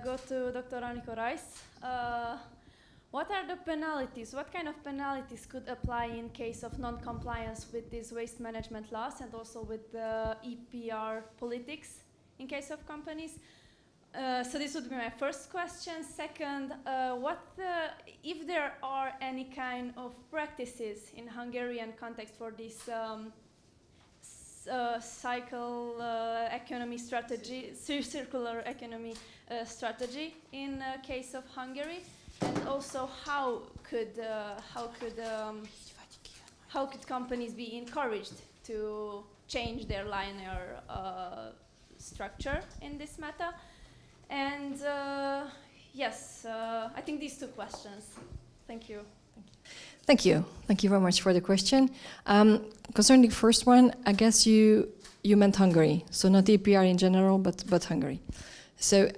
go to Dr. Aniko Rice. What are the penalties? What kind of penalties could apply in case of non-compliance with these waste management laws and also with the EPR politics in case of companies? So this would be my first question. Second, if there are any kind of practices in Hungarian context for this economy strategy, circular economy strategy in case of Hungary, and also how could companies be encouraged to change their linear structure in this matter? And yes, I think these two questions. Thank you. Thank you. Thank you very much for the question. Concerning the first one, I guess you meant Hungary, so not EPR in general, but Hungary. So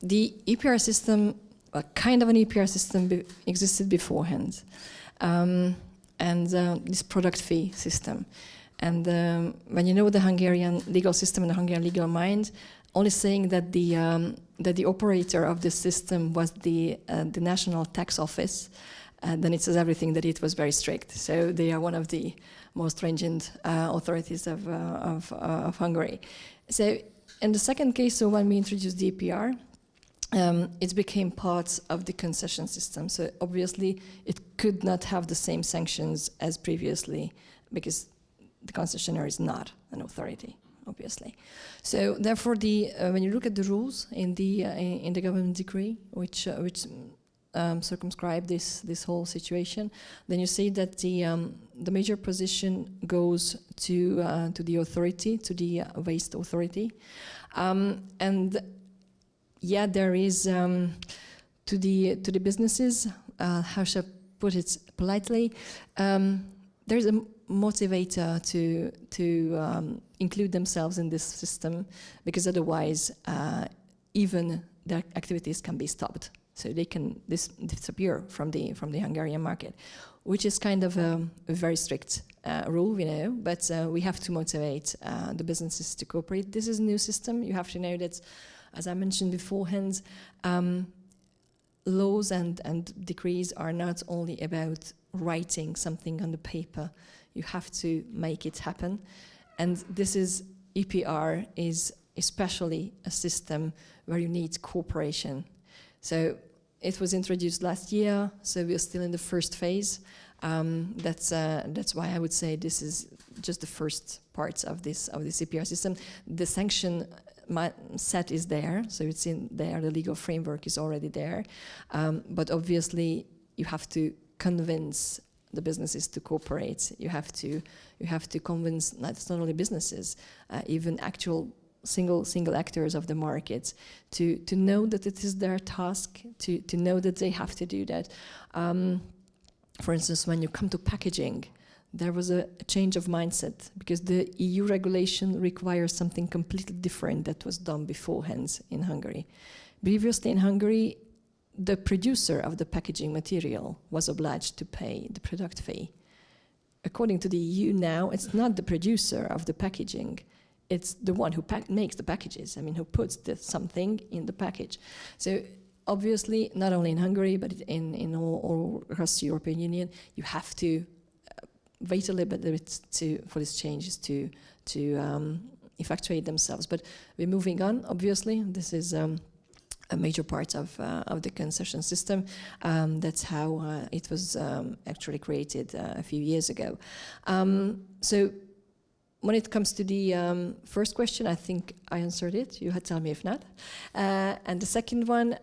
the EPR system, a kind of an EPR system existed beforehand, and this product fee system. And when you know the Hungarian legal system and the Hungarian legal mind, only saying that the operator of this system was the National Tax Office, then it says everything that it was very strict. So they are one of the most stringent authorities of Hungary. So in the second case, so when we introduced the EPR, it became part of the concession system. So obviously it could not have the same sanctions as previously because the concessionaire is not an authority, obviously. So therefore, when you look at the rules in the government decree, which circumscribe this whole situation, then you see that the major position goes to the authority, to the waste authority, and yeah, there is to the businesses. How shall I put it politely? There is a motivator to include themselves in this system, because otherwise even their activities can be stopped, so they can disappear from the Hungarian market, which is kind of a very strict rule, we know, but we have to motivate the businesses to cooperate. This is a new system. You have to know that, as I mentioned beforehand, laws and decrees are not only about writing something on the paper. You have to make it happen. And this is, EPR is especially a system where you need cooperation. So it was introduced last year, so we're still in the first phase. That's why I would say this is just the first parts of this EPR system. The sanction set is there, so it's in there, the legal framework is already there. But obviously you have to convince the businesses to cooperate. You have to convince not only businesses, even actual single actors of the market to know that it is their task, to know that they have to do that. For instance, when you come to packaging, there was a change of mindset because the EU regulation requires something completely different that was done beforehand in Hungary. Previously in Hungary, the producer of the packaging material was obliged to pay the product fee. According to the EU now, it's not the producer of the packaging, it's the one who makes the packages, who puts something in the package. So obviously, not only in Hungary, but in all across the European Union, you have to wait a little bit for these changes to effectuate themselves. But we're moving on, obviously. This is a major part of the concession system. That's how it was actually created a few years ago. So when it comes to the first question, I think I answered it. You had tell me if not. And the second one,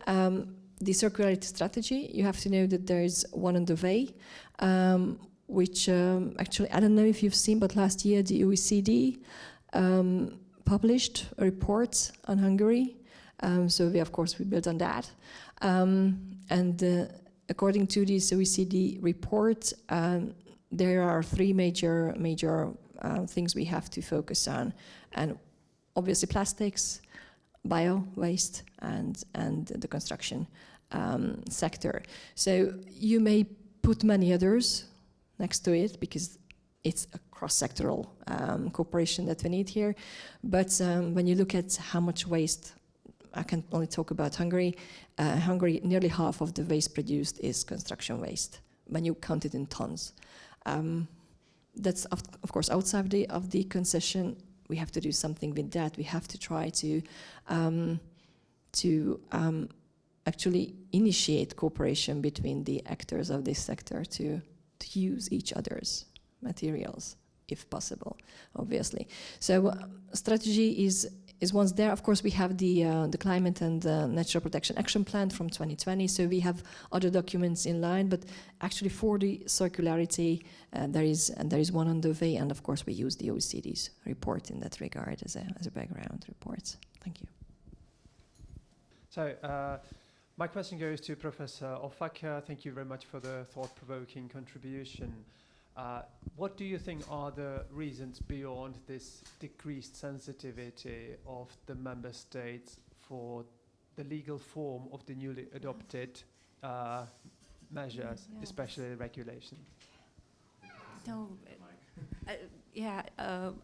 the circularity strategy, you have to know that there's one on the way, which actually, I don't know if you've seen, but last year the OECD published a report on Hungary. So we built on that. And according to this OECD report, there are three major things we have to focus on, and obviously plastics, bio waste, and the construction sector. So you may put many others next to it because it's a cross-sectoral cooperation that we need here. But when you look at how much waste I can only talk about Hungary. Hungary, nearly half of the waste produced is construction waste, when you count it in tons. That's of course outside of the concession. We have to do something with that. We have to try to actually initiate cooperation between the actors of this sector to use each other's materials, if possible, obviously. So strategy is once there. Of course, we have the Climate and Natural Protection Action Plan from 2020, so we have other documents in line, but actually for the circularity, there is one on the way, and of course we use the OECD's report in that regard as a background report. Thank you. So, my question goes to Professor Offak. Thank you very much for the thought-provoking contribution. What do you think are the reasons beyond this decreased sensitivity of the member states for the legal form of the newly adopted measures, especially regulation? No,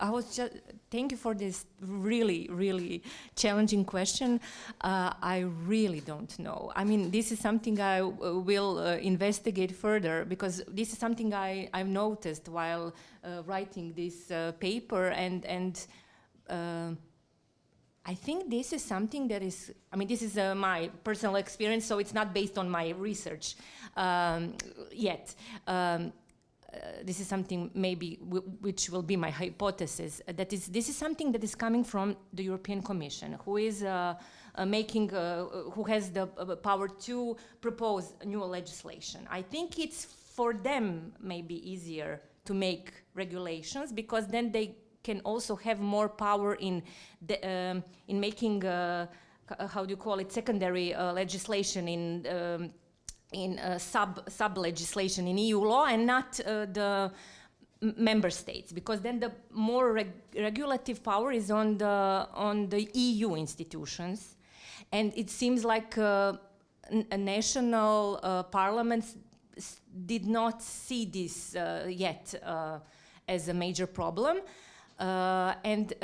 I was just, thank you for this really, really challenging question. I really don't know. I mean, this is something I will investigate further, because this is something I've noticed while writing this paper, and I think this is something that is, I mean, this is my personal experience, so it's not based on my research yet. This is something maybe which will be my hypothesis. That is, this is something that is coming from the European Commission, who is who has the power to propose new legislation. I think it's for them maybe easier to make regulations, because then they can also have more power in making how do you call it, secondary legislation in sub legislation in EU law, and not the member states, because then the more regulative power is on the EU institutions, and it seems like national parliaments did not see this yet as a major problem, and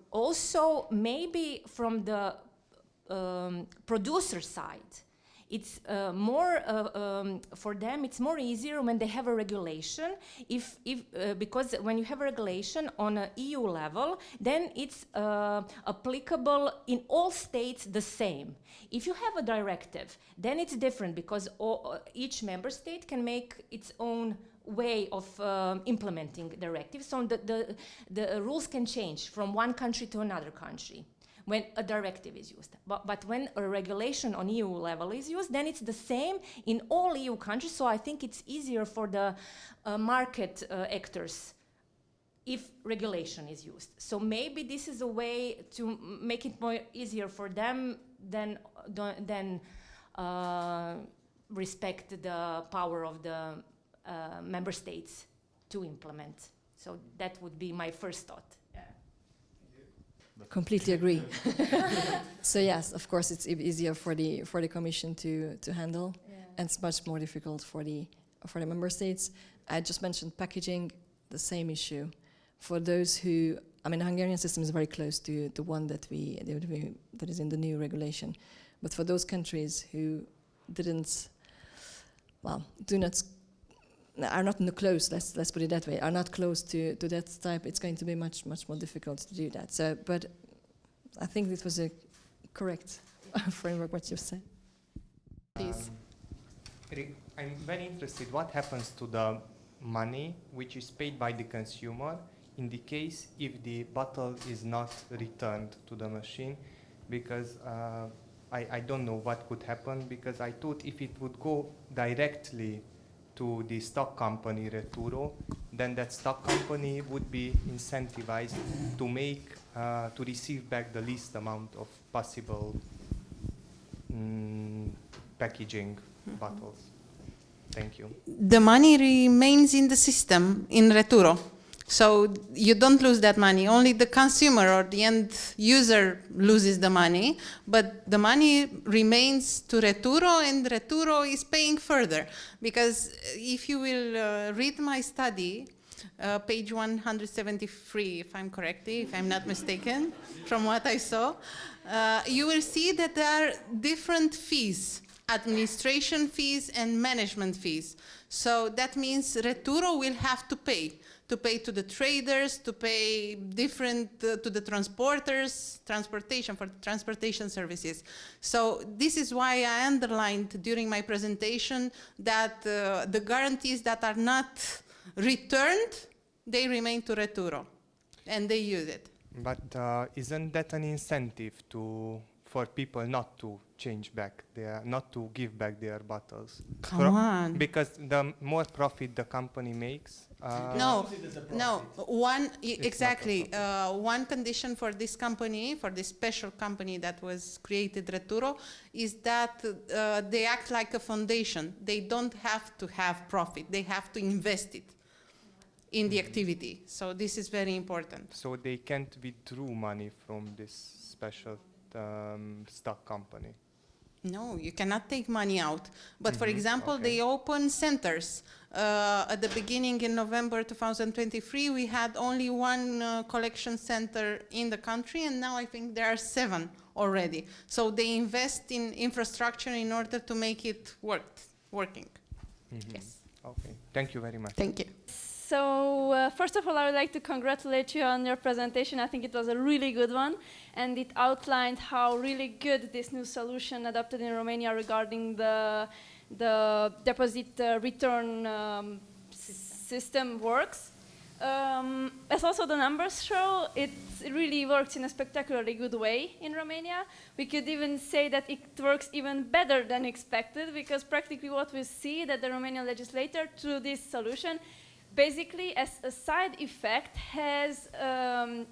also maybe from the producer side. It's more for them. It's more easier when they have a regulation. Because when you have a regulation on an EU level, then it's applicable in all states the same. If you have a directive, then it's different, because each member state can make its own way of implementing directives. So the rules can change from one country to another country when a directive is used. But when a regulation on EU level is used, then it's the same in all EU countries. So I think it's easier for the market actors if regulation is used. So maybe this is a way to make it more easier for them than respect the power of the member states to implement. So that would be my first thought. Completely agree. So yes, of course, it's easier for the Commission to handle, and it's much more difficult for the member states. I just mentioned packaging, the same issue. For those who, I mean, the Hungarian system is very close to the one that is in the new regulation, but for those countries who are not close, let's put it that way, are not close to that type, it's going to be much more difficult to do that. So, but I think this was a correct framework what you said. Please. I'm very interested what happens to the money which is paid by the consumer in the case if the bottle is not returned to the machine, because I don't know what could happen, because I thought if it would go directly to the stock company Returo, then that stock company would be incentivized to to receive back the least amount of possible packaging bottles. Thank you. The money remains in the system in Returo. So you don't lose that money, only the consumer or the end user loses the money, but the money remains to Returo, and Returo is paying further. Because if you will read my study, page 173, if I'm correct, if I'm not mistaken, from what I saw, you will see that there are different fees, administration fees and management fees. So that means Returo will have to pay to the traders, to pay to the transportation services. So this is why I underlined during my presentation that the guarantees that are not returned, they remain to Returo, and they use it. But isn't that an incentive for people not to change back not to give back their bottles? Come on. Because the more profit the company makes. No. Exactly. One condition for this company, for this special company that was created, Returo, is that they act like a foundation. They don't have to have profit. They have to invest it in the activity. So this is very important. So they can't withdraw money from this special stock company. No, you cannot take money out. But for example, they open centers. At the beginning in November 2023, we had only one collection center in the country, and now I think there are 7 already. So they invest in infrastructure in order to make it working. Yes. Okay, thank you very much. Thank you. So first of all, I would like to congratulate you on your presentation. I think it was a really good one, and it outlined how really good this new solution adopted in Romania regarding the deposit return system works. As also the numbers show, it really works in a spectacularly good way in Romania. We could even say that it works even better than expected, because practically what we see that the Romanian legislator, through this solution, basically as a side effect has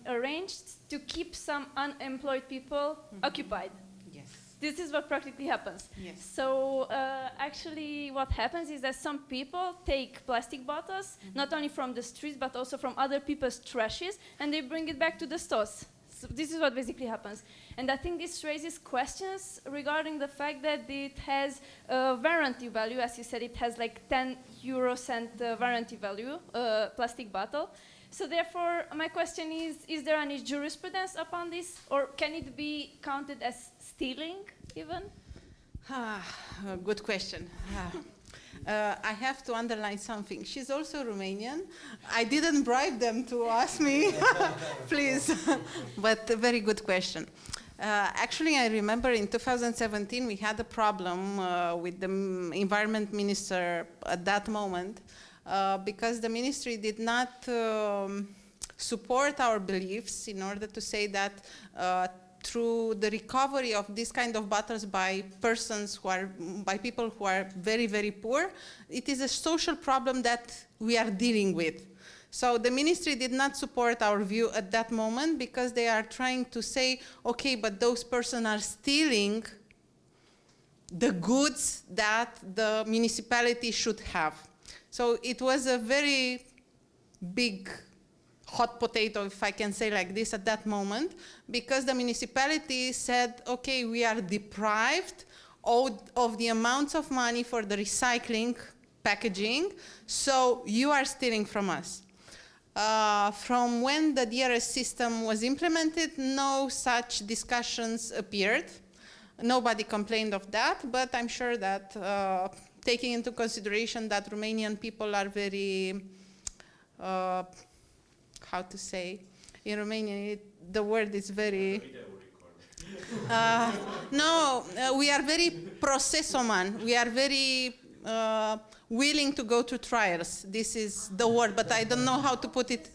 arranged to keep some unemployed people occupied. Yes. This is what practically happens. Yes. So actually what happens is that some people take plastic bottles, not only from the streets, but also from other people's trashes, and they bring it back to the stores. So this is what basically happens. And I think this raises questions regarding the fact that it has a warranty value. As you said, it has like 10 euro cent warranty value, plastic bottle. So therefore, my question is there any jurisprudence upon this? Or can it be counted as stealing even? Good question. I have to underline something. She's also Romanian. I didn't bribe them to ask me, please. But a very good question. Actually, I remember in 2017 we had a problem with the environment minister at that moment because the ministry did not support our beliefs in order to say that through the recovery of this kind of bottles by people who are very, very poor, it is a social problem that we are dealing with. So the ministry did not support our view at that moment because they are trying to say, okay, but those persons are stealing the goods that the municipality should have. So it was a very big hot potato, if I can say like this, at that moment, because the municipality said, okay, we are deprived of the amounts of money for the recycling packaging, so you are stealing from us. From when the DRS system was implemented, no such discussions appeared. Nobody complained of that, but I'm sure that taking into consideration that Romanian people are very, how to say, in Romanian, the word is very... we are very procesoman. We are very willing to go to trials. This is the word, but I don't know how to put it.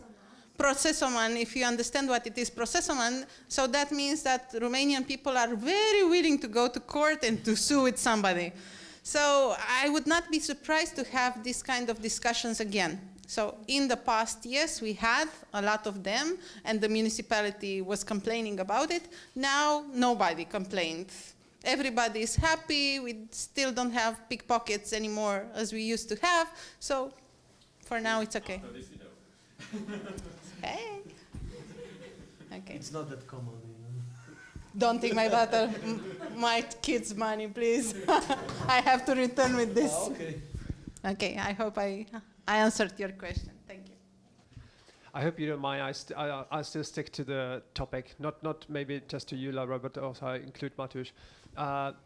Procesoman, if you understand what it is, procesoman, so that means that Romanian people are very willing to go to court and to sue with somebody. So I would not be surprised to have this kind of discussions again. So in the past, yes, we had a lot of them, and the municipality was complaining about it. Now, nobody complained. Everybody is happy. We still don't have pickpockets anymore as we used to have. So for now, it's okay. Hey. Okay. It's not that common. You know? Don't take my bottle, my kids' money, please. I have to return with this. Okay. Okay, I hope I answered your question. Thank you. I hope you don't mind. I'll still stick to the topic. Not maybe just to you, Laura, but also I include Matusz.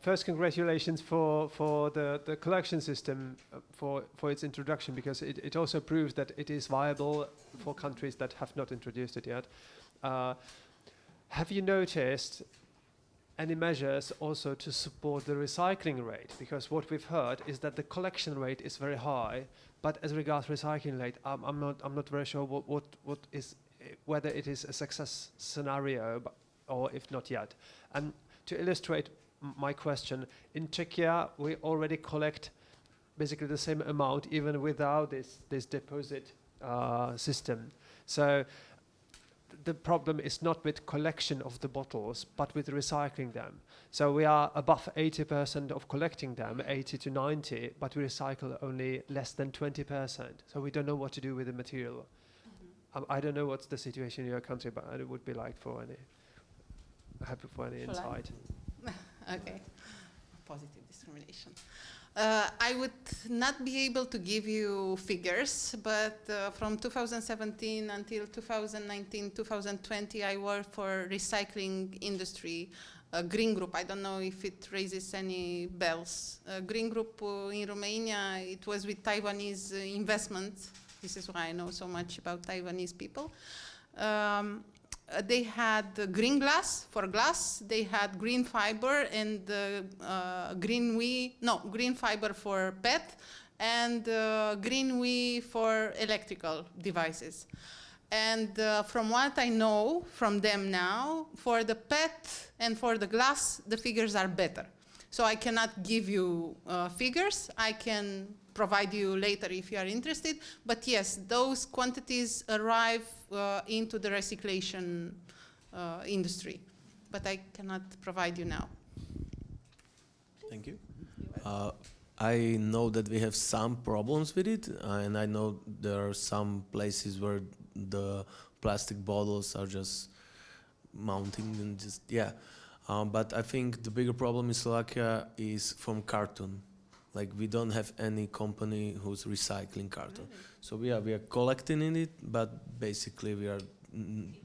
First, congratulations for the collection system for its introduction, because it also proves that it is viable for countries that have not introduced it yet. Have you noticed any measures also to support the recycling rate? Because what we've heard is that the collection rate is very high, but as regards recycling rate, I'm not very sure what is whether it is a success scenario, or if not yet. And to illustrate my question, in Czechia we already collect basically the same amount even without this deposit system. So the problem is not with collection of the bottles, but with recycling them. So we are above 80% of collecting them, 80 to 90, but we recycle only less than 20%. So we don't know what to do with the material. I don't know what's the situation in your country, but I would be like happy for any insight. Okay, positive discrimination. I would not be able to give you figures, but from 2017 until 2019, 2020, I worked for recycling industry, a green group. I don't know if it raises any bells. A green group in Romania, it was with Taiwanese investment. This is why I know so much about Taiwanese people. They had green glass for glass, they had green fiber and green fiber for PET, and green WE for electrical devices. And from what I know from them now, for the PET and for the glass, the figures are better. So I cannot give you figures. I can provide you later if you are interested. But yes, those quantities arrive into the recyclation industry. But I cannot provide you now. Thank you. I know that we have some problems with it, and I know there are some places where the plastic bottles are just mounting and just, yeah. But I think the bigger problem in Slovakia is from carton. Like, we don't have any company who's recycling carton. Really? So we are collecting it, but basically we are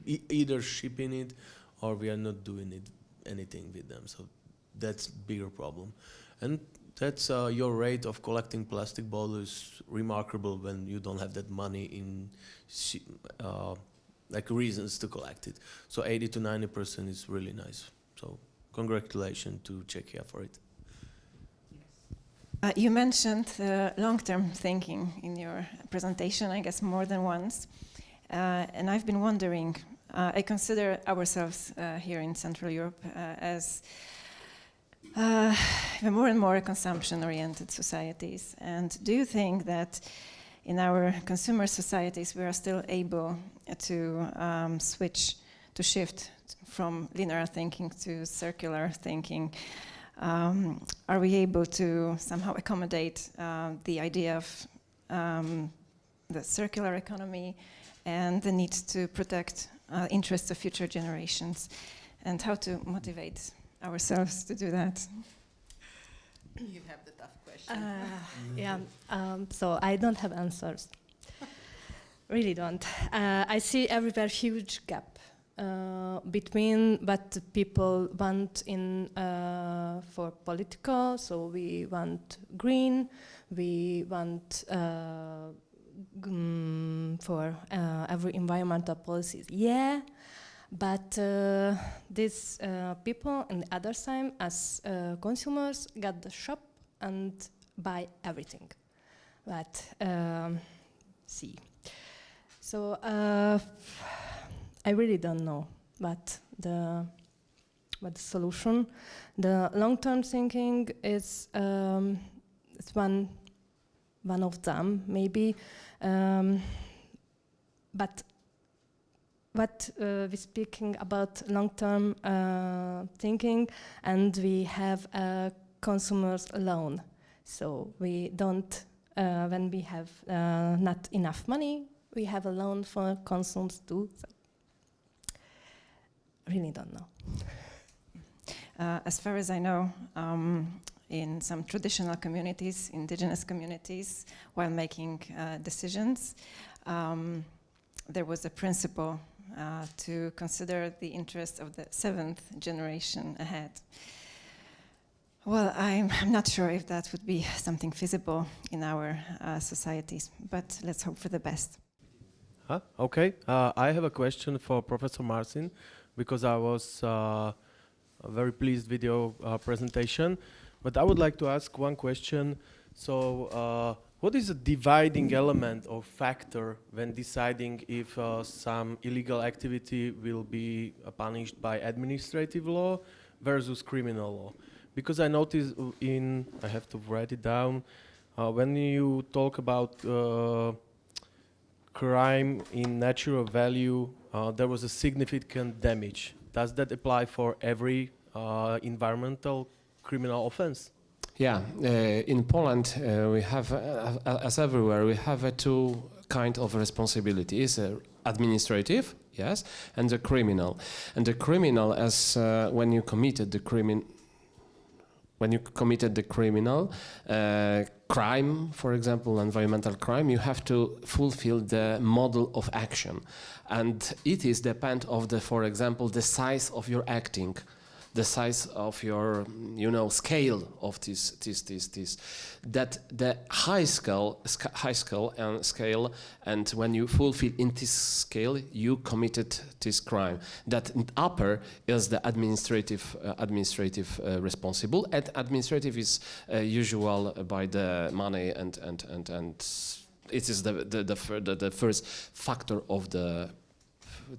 either shipping it or we are not doing anything with them. So that's bigger problem. And that's your rate of collecting plastic bottles is remarkable when you don't have that money in like reasons to collect it. So 80 to 90% is really nice. So congratulations to Czechia for it. You mentioned long-term thinking in your presentation, I guess more than once. And I've been wondering, I consider ourselves here in Central Europe as more and more consumption-oriented societies. And do you think that in our consumer societies we are still able to shift from linear thinking to circular thinking? Are we able to somehow accommodate the idea of the circular economy and the need to protect interests of future generations, and how to motivate ourselves to do that? You have the tough question. So I don't have answers. Really don't. I see everywhere huge gap between what people want in for political. So we want green, we want for every environmental policies. Yeah, but these people on the other side, as consumers, got the shop and buy everything. But see, so I really don't know what the solution. The long-term thinking is it's one of them maybe, but what we're speaking about long-term thinking, and we have consumers alone. So we don't, when we have not enough money, we have a loan for consumers too. So really don't know. As far as I know, in some traditional communities, indigenous communities, while making decisions, there was a principle to consider the interest of the 7th generation ahead. Well, I'm not sure if that would be something feasible in our societies, but let's hope for the best. Okay, I have a question for Professor Marcin, because I was very pleased with your presentation, but I would like to ask one question. So, what is a dividing element or factor when deciding if some illegal activity will be punished by administrative law versus criminal law? Because I noticed I have to write it down, when you talk about crime in natural value, there was a significant damage. Does that apply for every environmental criminal offense? Yeah, in Poland we have, as everywhere, we have two kind of responsibilities: administrative, yes, and the criminal. And the criminal, as when you committed the criminal crime, for example, environmental crime, you have to fulfill the model of action, and it is depend of the, for example, the size of your acting, the size of your, scale of this. That the high scale and when you fulfill in this scale, you committed this crime. That upper is the administrative responsible, and administrative is usual by the money and it is the first factor of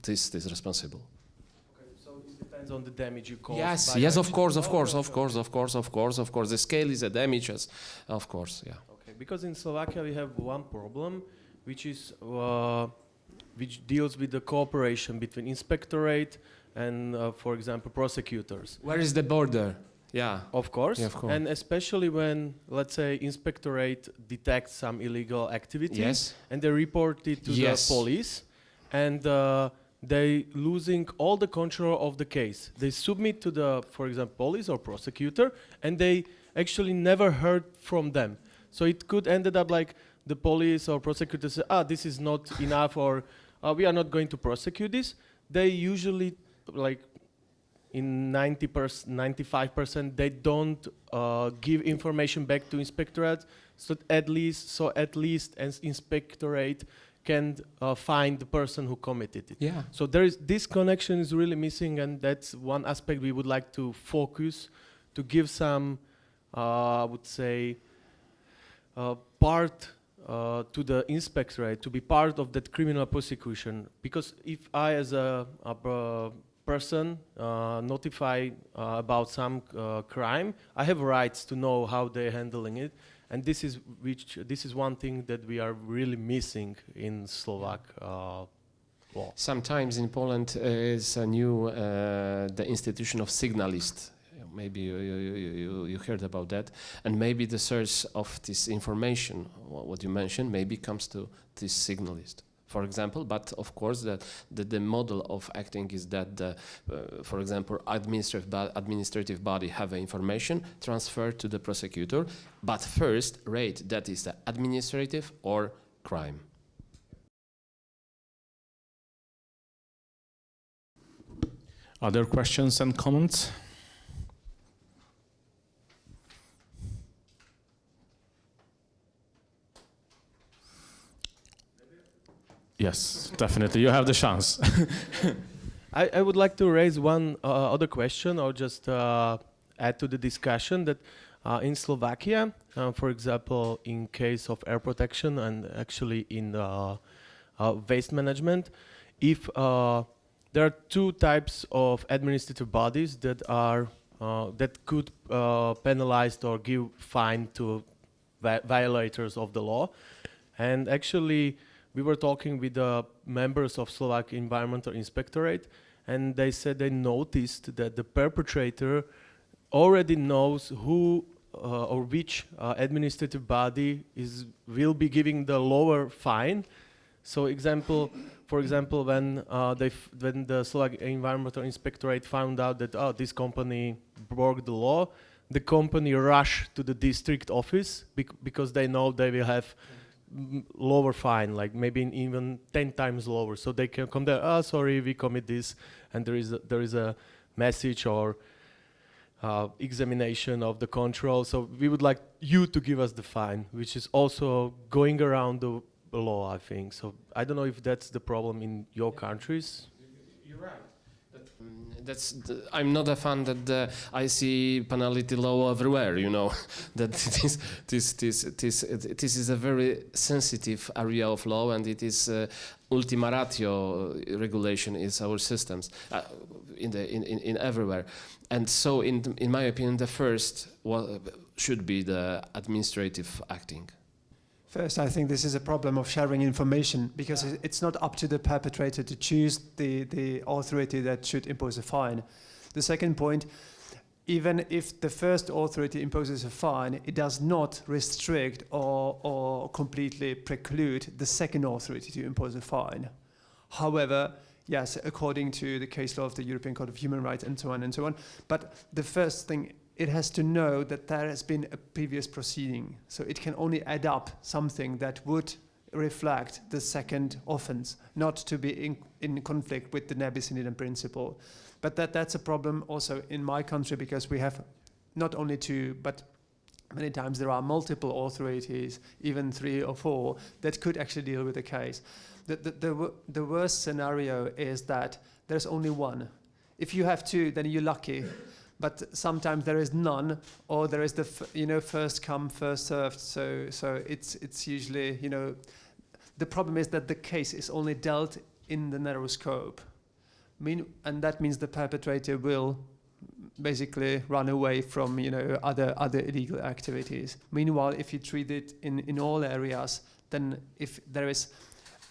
this responsible. On the damage you cause. Yes, of course. The scale is a damage, of course, yeah. Okay, because in Slovakia we have one problem, which is which deals with the cooperation between inspectorate and, for example, prosecutors. Where is the border? Yeah. Of course. Yeah, of course. And especially when, let's say, inspectorate detects some illegal activity, yes, and they report it to the police, and they losing all the control of the case. They submit to the, for example, police or prosecutor, and they actually never heard from them. So it could ended up like the police or prosecutor say, this is not enough, or we are not going to prosecute this. They usually, like in 90%, 95%, they don't give information back to inspectorate. So at least as inspectorate can find the person who committed it. Yeah. So this connection is really missing, and that's one aspect we would like to focus, to give some, I would say, part to the inspectorate, to be part of that criminal prosecution. Because if I, as a person, notify about some crime, I have rights to know how they're handling it. And this is one thing that we are really missing in Slovak law. Sometimes in Poland is a new the institution of signalist. Maybe you heard about that, and maybe the source of this information, what you mentioned, maybe comes to this signalist, for example. But of course, the model of acting is that for example, administrative body have information transferred to the prosecutor, but first rate that is the administrative or crime. Other questions and comments? Yes, definitely. You have the chance. I would like to raise one other question, or just add to the discussion that in Slovakia, for example, in case of air protection and actually in waste management, if there are two types of administrative bodies that are that could penalize or give fine to violators of the law, and actually we were talking with the members of Slovak Environmental Inspectorate, and they said they noticed that the perpetrator already knows who or which administrative body will be giving the lower fine. So for example, when the Slovak Environmental Inspectorate found out that this company broke the law, the company rushed to the district office because they know they will have lower fine, like maybe even 10 times lower, so they can come there. Oh, sorry, we commit this, and there is a message or examination of the control. So we would like you to give us the fine, which is also going around the law, I think. So I don't know if that's the problem in your countries. You're right. I'm not a fan that I see penalty law everywhere. You know, that this is a very sensitive area of law, and it is ultima ratio regulation is our systems in everywhere. And so, in my opinion, the first should be the administrative acting. First, I think this is a problem of sharing information, because it's not up to the perpetrator to choose the authority that should impose a fine. The second point, even if the first authority imposes a fine, it does not restrict or completely preclude the second authority to impose a fine. However, yes, according to the case law of the European Court of Human Rights and so on and so on. But the first thing, it has to know that there has been a previous proceeding. So it can only add up something that would reflect the second offense, not to be in conflict with the ne bis in idem principle. But that's a problem also in my country, because we have not only two, but many times there are multiple authorities, even 3 or 4, that could actually deal with the case. The worst scenario is that there's only one. If you have 2, then you're lucky. But sometimes there is none, or there is the first come, first served. So it's usually, the problem is that the case is only dealt in the narrow scope. And that means the perpetrator will basically run away from other illegal activities. Meanwhile, if you treat it in all areas, then if there is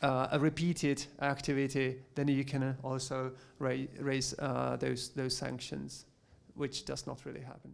a repeated activity, then you can also raise those sanctions, which does not really happen.